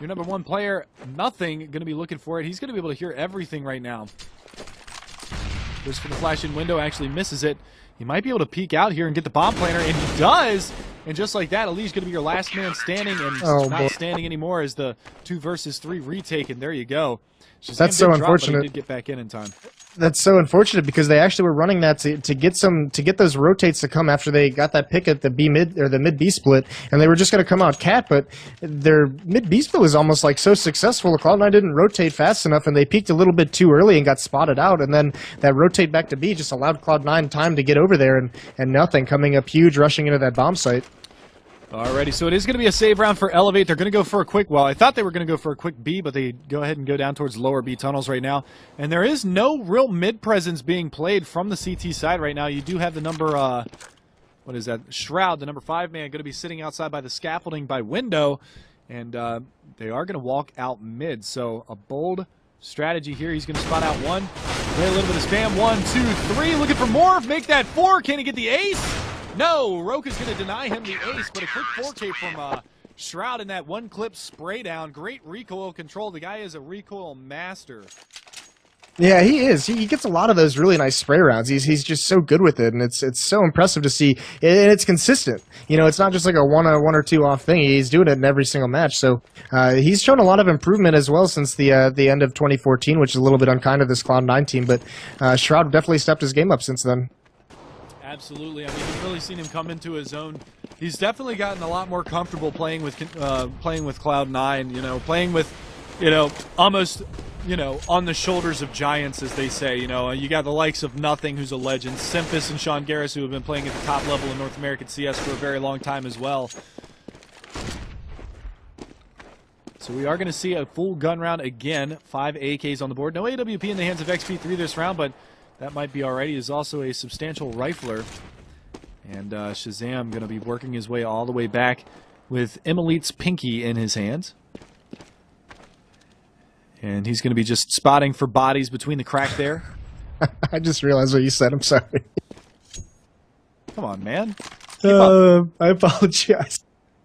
Your number one player, nothing, going to be looking for it. He's going to be able to hear everything right now. Goes for the flash-in window, actually misses it. He might be able to peek out here and get the bomb planter, and he does! And just like that, Ali's going to be your last man standing, and not standing anymore as the 2 versus 3 retake, and there you go. Shazam That's so unfortunate. But he did get back in time. That's so unfortunate because they actually were running that to get those rotates to come after they got that pick at the B mid or the mid B split, and they were just going to come out cat, but their mid B split was almost like so successful. Cloud9 didn't rotate fast enough, and they peaked a little bit too early and got spotted out, and then that rotate back to B just allowed Cloud9 time to get over there, and nothing coming up huge, rushing into that bomb site. Alrighty, so it is going to be a save round for Elevate. They're going to go for a quick, well, I thought they were going to go for a quick B, but they go ahead and go down towards lower B tunnels right now. And there is no real mid presence being played from the CT side right now. You do have the number, what is that? Shroud, the number 5 man, going to be sitting outside by the scaffolding by window. And they are going to walk out mid. So a bold strategy here. He's going to spot out one. Play a little bit of spam. 1, 2, 3. Looking for more. Make that 4. Can he get the ace? No, Roka's going to deny him the ace, but a quick 4K from Shroud in that one-clip spray down. Great recoil control. The guy is a recoil master. Yeah, he is. He gets a lot of those really nice spray rounds. He's just so good with it, and it's so impressive to see. And it's consistent. You know, it's not just like a one or two off thing. He's doing it in every single match. So he's shown a lot of improvement as well since the end of 2014, which is a little bit unkind of this Cloud9 team. But Shroud definitely stepped his game up since then. Absolutely. I mean, you've really seen him come into his own. He's definitely gotten a lot more comfortable playing with Cloud9. You know, playing with, you know, almost, you know, on the shoulders of giants, as they say. You know, you got the likes of Nothing, who's a legend, Simphis and Sean Garris, who have been playing at the top level in North American CS for a very long time as well. So we are going to see a full gun round again. 5 AKs on the board. No AWP in the hands of XP3 this round, but that might be alright. He is also a substantial rifler. And Shazam going to be working his way all the way back with Emelite's Pinky in his hands. And he's going to be just spotting for bodies between the crack there. I just realized what you said. I'm sorry. Come on, man. Keep up. I apologize.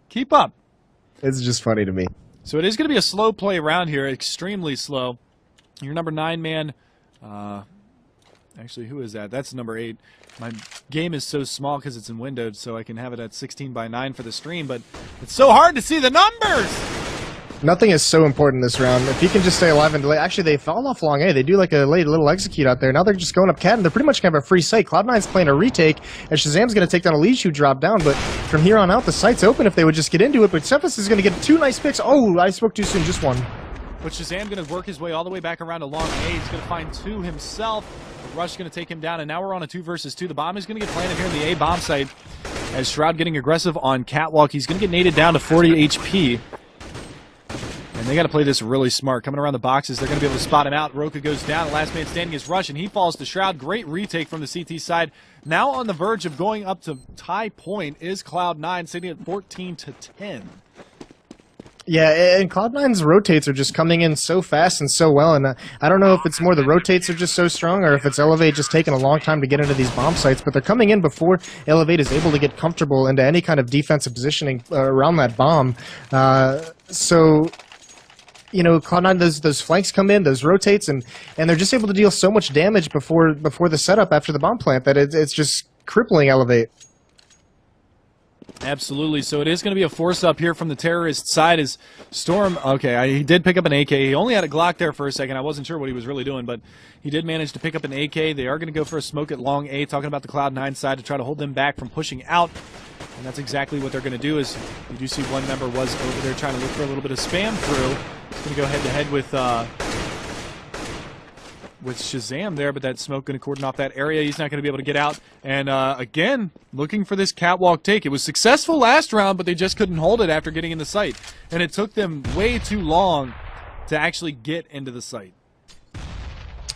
Keep up. It's just funny to me. So it is going to be a slow play round here, extremely slow. Your number 9 man, actually, who is that? That's number 8. My game is so small because it's in windowed, so I can have it at 16:9 for the stream, but it's so hard to see the numbers! Nothing is so important this round. If he can just stay alive and delay. Actually, they fall off long A. They do like a late little execute out there. Now they're just going up cat, and they're pretty much going to have a free site. Cloud9's playing a retake, and Shazam's going to take down a leash who drop down, but from here on out, the site's open if they would just get into it, but Simphis is going to get 2 nice picks. Oh, I spoke too soon, just 1. But Shazam going to work his way all the way back around to long A. He's going to find 2 himself. The rush is going to take him down, and now we're on a 2 versus 2. The bomb is going to get planted here in the A bomb site. As Shroud getting aggressive on Catwalk, he's going to get naded down to 40 HP. And they got to play this really smart. Coming around the boxes, they're going to be able to spot him out. Roka goes down. Last man standing is Rush, and he falls to Shroud. Great retake from the CT side. Now on the verge of going up to tie point is Cloud9, sitting at 14-10. Yeah, and Cloud9's rotates are just coming in so fast and so well, and I don't know if it's more the rotates are just so strong or if it's Elevate just taking a long time to get into these bomb sites, but they're coming in before Elevate is able to get comfortable into any kind of defensive positioning around that bomb. So, you know, Cloud9, those flanks come in, those rotates, and they're just able to deal so much damage before the setup after the bomb plant that it's just crippling Elevate. Absolutely. So it is going to be a force up here from the terrorist side as Storm, okay, he did pick up an AK. He only had a Glock there for a second. I wasn't sure what he was really doing, but he did manage to pick up an AK. They are going to go for a smoke at long A, talking about the Cloud9 side to try to hold them back from pushing out. And that's exactly what they're going to do. Is you do see one member was over there trying to look for a little bit of spam through. He's going to go head-to-head with Shazam there, but that smoke going to cordon off that area. He's not going to be able to get out. And again, looking for this catwalk take. It was successful last round, but they just couldn't hold it after getting in the site. And it took them way too long to actually get into the site.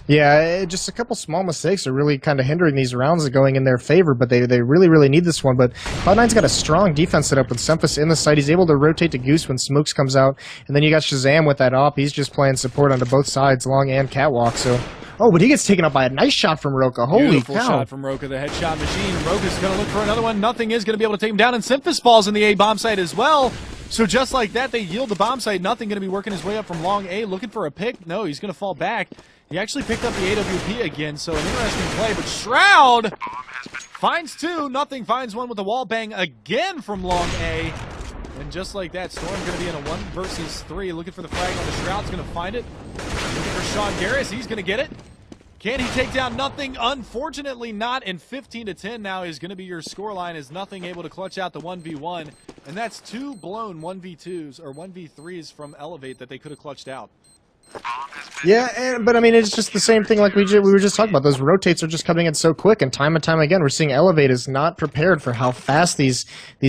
Yeah, just a couple small mistakes are really kind of hindering these rounds going in their favor, but they really, really need this one. But Cloud9's got a strong defense set up with Simphis in the site. He's able to rotate to Goose when Smokes comes out. And then you got Shazam with that op. He's just playing support onto both sides, long and catwalk. So, oh, but he gets taken up by a nice shot from Roka. Holy Beautiful cow. Shot from Roka, the headshot machine. Roka's going to look for another one. Nothing is going to be able to take him down, and Simphis falls in the A bomb site as well. So just like that, they yield the bomb site. Nothing going to be working his way up from long A, looking for a pick. No, he's going to fall back. He actually picked up the AWP again, so an interesting play. But Shroud finds 2. Nothing finds 1 with the wall bang again from long A. And just like that, Storm going to be in a 1 versus 3, looking for the frag on the Shroud's going to find it. Looking for Sean Garris. He's going to get it. Can he take down Nothing? Unfortunately not, and 15-10 now is going to be your scoreline, as Nothing able to clutch out the 1v1. And that's 2 blown 1v2s or 1v3s from Elevate that they could have clutched out. Yeah, but I mean, it's just the same thing like we were just talking about. Those rotates are just coming in so quick, and time again, we're seeing Elevate is not prepared for how fast these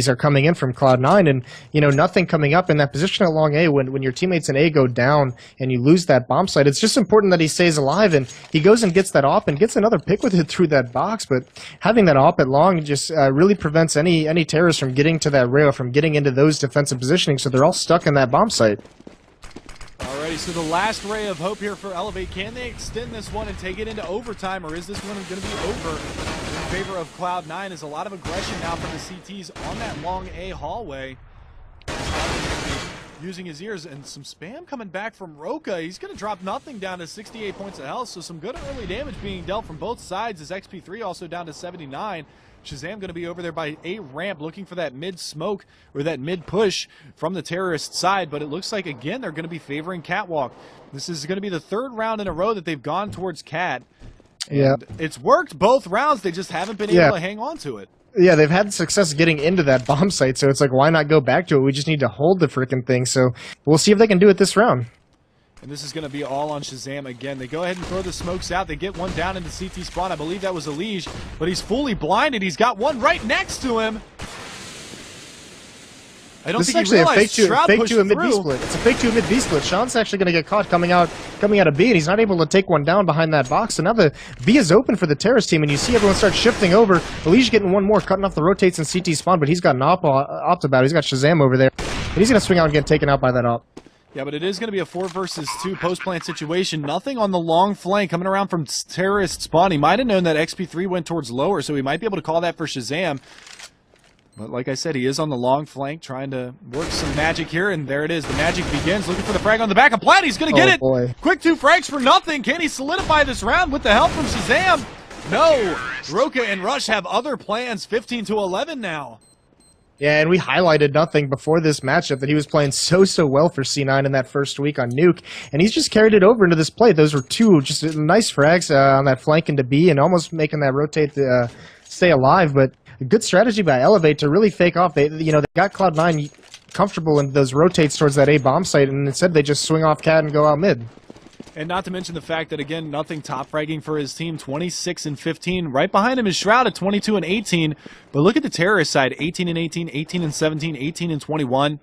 are coming in from Cloud9, and, you know, Nothing coming up in that position along A when your teammates in A go down and you lose that bomb site. It's just important that he stays alive, and he goes and gets that op and gets another pick with it through that box, but having that op at long just really prevents any terrorists from getting to that rail, from getting into those defensive positioning, so they're all stuck in that bomb site. Alrighty, so the last ray of hope here for Elevate. Can they extend this one and take it into overtime, or is this one going to be over in favor of Cloud9? Is a lot of aggression now from the CTs on that long A hallway. Using his ears, and some spam coming back from Roka. He's going to drop Nothing down to 68 points of health, so some good early damage being dealt from both sides, as XP3 also down to 79. Shazam going to be over there by A ramp looking for that mid-smoke or that mid-push from the terrorist side, but it looks like, again, they're going to be favoring Catwalk. This is going to be the 3rd round in a row that they've gone towards Cat. Yeah. And it's worked both rounds. They just haven't been able to hang on to it. Yeah, they've had success getting into that bomb site, so it's like, why not go back to it? We just need to hold the freaking thing. So we'll see if they can do it this round. And this is going to be all on Shazam again. They go ahead and throw the smokes out. They get one down into CT spawn. I believe that was Elige, but he's fully blinded. He's got one right next to him. I don't think he realized Shroud pushed to a mid B through. split. It's a fake to a mid B split. Sean's actually going to get caught coming out of B, and he's not able to take one down behind that box. So now the B is open for the Terrace team, and you see everyone start shifting over. Elige getting one more, cutting off the rotates in CT spawn, but he's got an opt about. He's got Shazam over there, and he's going to swing out and get taken out by that op. Yeah, but it is going to be a 4 versus 2 post-plant situation. Nothing on the long flank coming around from terrorist spawn. He might have known that XP3 went towards lower, so he might be able to call that for Shazam. But like I said, he is on the long flank trying to work some magic here, and there it is. The magic begins. Looking for the frag on the back of Platt. He's going to get it. Boy. Quick 2 frags for nothing. Can he solidify this round with the help from Shazam? No. Roka and Rush have other plans. 15-11 now. Yeah, and we highlighted nothing before this matchup that he was playing so well for C9 in that first week on Nuke, and he's just carried it over into this play. Those were 2 just nice frags on that flank into B and almost making that rotate stay alive, but a good strategy by Elevate to really fake off. They got Cloud9 comfortable in those rotates towards that A bomb site, and instead they just swing off CAD and go out mid. And not to mention the fact that, again, nothing top fragging for his team, 26-15. Right behind him is Shroud at 22-18. But look at the terrorist side, 18-18, 18-17, 18-21.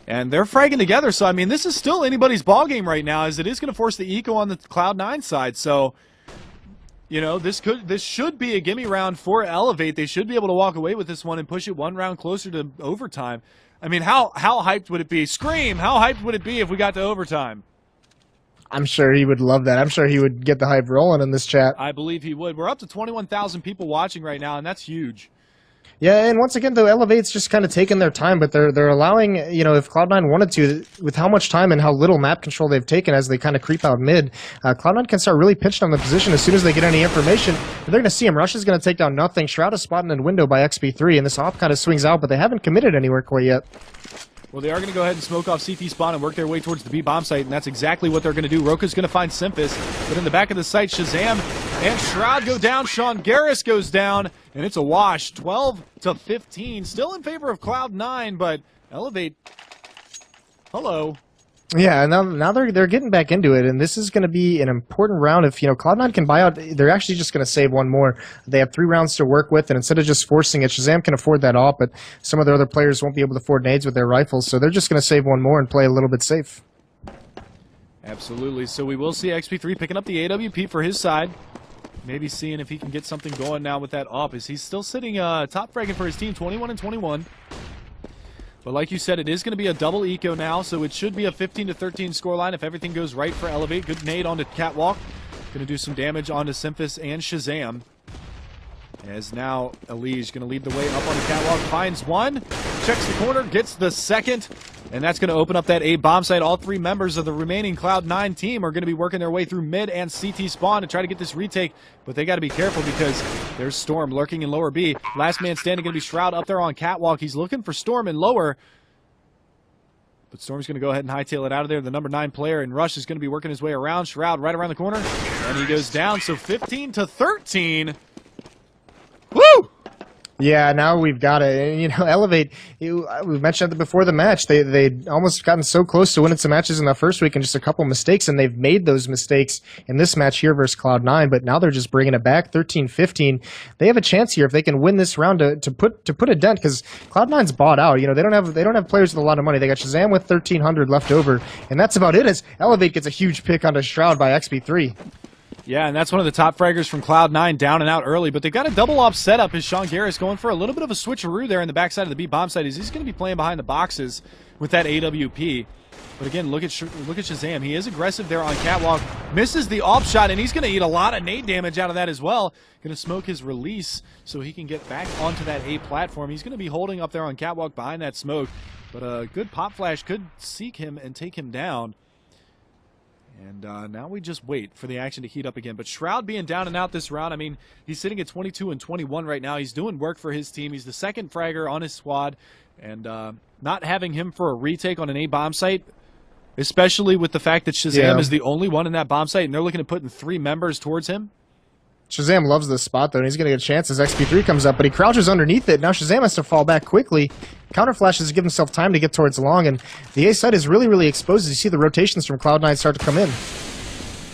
And they're fragging together. So, I mean, this is still anybody's ballgame right now, as it is going to force the eco on the Cloud9 side. So, you know, this should be a gimme round for Elevate. They should be able to walk away with this one and push it one round closer to overtime. I mean, how hyped would it be? Scream! How hyped would it be if we got to overtime? I'm sure he would love that. I'm sure he would get the hype rolling in this chat. I believe he would. We're up to 21,000 people watching right now, and that's huge. Yeah, and once again, though, Elevate's just kind of taking their time, but they're allowing, you know, if Cloud9 wanted to, with how much time and how little map control they've taken as they kind of creep out mid, Cloud9 can start really pitching on the position as soon as they get any information. They're going to see him. Rush is going to take down nothing. Shroud is spotting in window by XP3, and this op kind of swings out, but they haven't committed anywhere quite yet. Well, they are going to go ahead and smoke off CT spawn and work their way towards the B bomb site, and that's exactly what they're going to do. Roka's going to find Simphis, but in the back of the site, Shazam and Shroud go down. Sean Garris goes down, and it's a wash, 12-15. Still in favor of Cloud9, but Elevate, hello. Yeah, now they're getting back into it, and this is going to be an important round. If Cloud9 can buy out, they're actually just going to save one more. They have 3 rounds to work with, and instead of just forcing it, Shazam can afford that off, but some of their other players won't be able to afford nades with their rifles, so they're just going to save one more and play a little bit safe. Absolutely. So we will see XP3 picking up the AWP for his side. Maybe seeing if he can get something going now with that op, as he's still sitting top fragging for his team, 21-21. But like you said, it is going to be a double eco now, so it should be a 15-13 scoreline if everything goes right for Elevate. Good nade onto Catwalk. Going to do some damage onto Simphis and Shazam. As now Elige going to lead the way up on the Catwalk. Finds one, checks the corner, gets the second. And that's going to open up that A bomb site. All 3 members of the remaining Cloud9 team are going to be working their way through mid and CT spawn to try to get this retake. But they got to be careful because there's Storm lurking in lower B. Last man standing going to be Shroud up there on Catwalk. He's looking for Storm in lower. But Storm's going to go ahead and hightail it out of there. The number 9 player in Rush is going to be working his way around. Shroud right around the corner. And he goes down. So 15-13. Woo! Yeah, now we've got it. And, Elevate, we mentioned it before the match. They'd almost gotten so close to winning some matches in the first week and just a couple mistakes, and they've made those mistakes in this match here versus Cloud9, but now they're just bringing it back, 13-15. They have a chance here if they can win this round to put a dent, because Cloud9's bought out. They don't have players with a lot of money. They got Shazam with 1,300 left over, and that's about it, as Elevate gets a huge pick onto Shroud by XP3. Yeah, and that's one of the top fraggers from Cloud9 down and out early, but they've got a double op setup as Sean Garris going for a little bit of a switcheroo there in the backside of the B bomb site, as he's going to be playing behind the boxes with that AWP. But again, look at Shazam. He is aggressive there on Catwalk, misses the op shot, and he's going to eat a lot of nade damage out of that as well. Going to smoke his release so he can get back onto that A platform. He's going to be holding up there on Catwalk behind that smoke, but a good pop flash could seek him and take him down. And now we just wait for the action to heat up again. But Shroud being down and out this round, I mean, he's sitting at 22-21 right now. He's doing work for his team. He's the second fragger on his squad. And not having him for a retake on an A bomb site, especially with the fact that Shazam is the only one in that bomb site, and they're looking at putting 3 members towards him. Shazam loves this spot, though, and he's going to get a chance as XP3 comes up, but he crouches underneath it. Now Shazam has to fall back quickly. Counter flashes to give himself time to get towards long, and the A side is really, really exposed as you see the rotations from Cloud9 start to come in.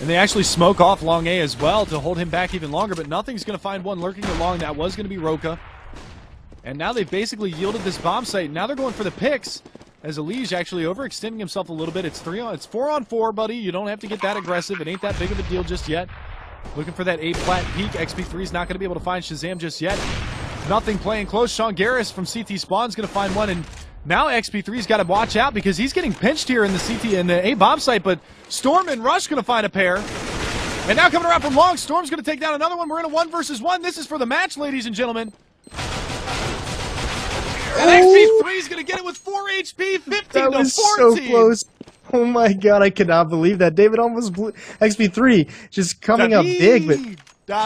And they actually smoke off long A as well to hold him back even longer, but nothing's going to find one lurking along. That was going to be Roka. And now they've basically yielded this bomb site. Now they're going for the picks, as Elige actually overextending himself a little bit. It's 4 on 4, buddy. You don't have to get that aggressive. It ain't that big of a deal just yet. Looking for that A flat peak. XP3 is not going to be able to find Shazam just yet. Nothing playing close. Sean Garris from CT Spawn's going to find one, and now XP3's got to watch out because he's getting pinched here in the CT and the A bomb site, but Storm and Rush going to find a pair. And now coming around from long, Storm's going to take down another one. We're in a 1 versus 1. This is for the match, ladies and gentlemen. And XP3 is going to get it with 4 HP, 15 that to 14. was so close. Oh my god, I cannot believe that. David almost blew XP3 just coming up big, but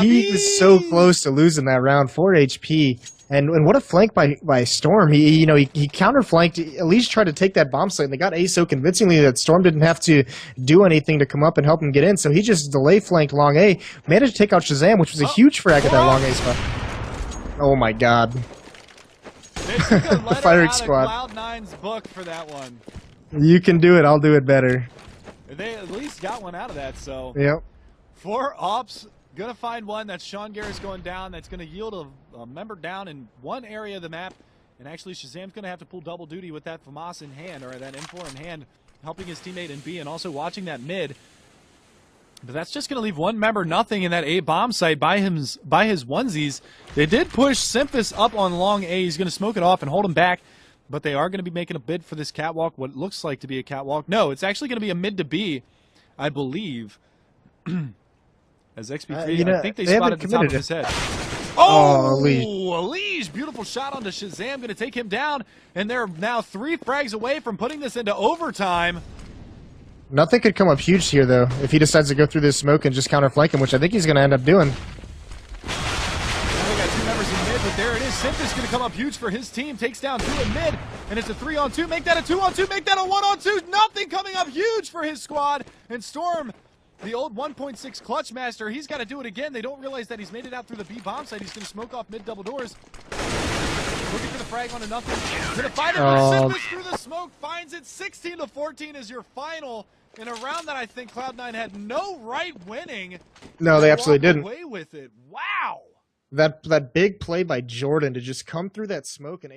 he was so close to losing that round. 4 HP. And what a flank by Storm. He counter-flanked, at least tried to take that bomb site, and they got A so convincingly that Storm didn't have to do anything to come up and help him get in, so he just delay-flanked long A, managed to take out Shazam, which was a huge frag at that long A spot. Oh my god. They took a letter Firing out squad. of Cloud9's book for that one. You can do it, I'll do it better. They at least got one out of that, so. Yep. 4 ops, gonna find one. That's Sean Garris going down. That's gonna yield a member down in one area of the map. And actually, Shazam's gonna have to pull double duty with that FAMAS in hand, or that M4 in hand, helping his teammate in B and also watching that mid. But that's just gonna leave one member nothing in that A bomb site by his onesies. They did push Simphis up on long A. He's gonna smoke it off and hold him back. But they are going to be making a bid for this catwalk, what looks like to be a catwalk. No, it's actually going to be a mid to B, I believe. As XP3, I think they spotted the top of his head. Oh, Elige. Beautiful shot onto Shazam. Going to take him down. And they're now 3 frags away from putting this into overtime. Nothing could come up huge here, though, if he decides to go through this smoke and just counter-flank him, which I think he's going to end up doing. But there it is. Simphis going to come up huge for his team. Takes down 2 in mid. And it's a 3-on-2. Make that a 2-on-2. Make that a 1-on-2. Nothing coming up huge for his squad. And Storm, the old 1.6 clutch master, he's got to do it again. They don't realize that he's made it out through the B bomb site. He's going to smoke off mid double doors. Looking for the frag onto nothing. Going to find it. Simphis through the smoke. Finds it. 16 to 14 is your final. In a round that I think Cloud9 had no right winning. No, they absolutely didn't. Away with it. Wow. That big play by Jordan to just come through that smoke and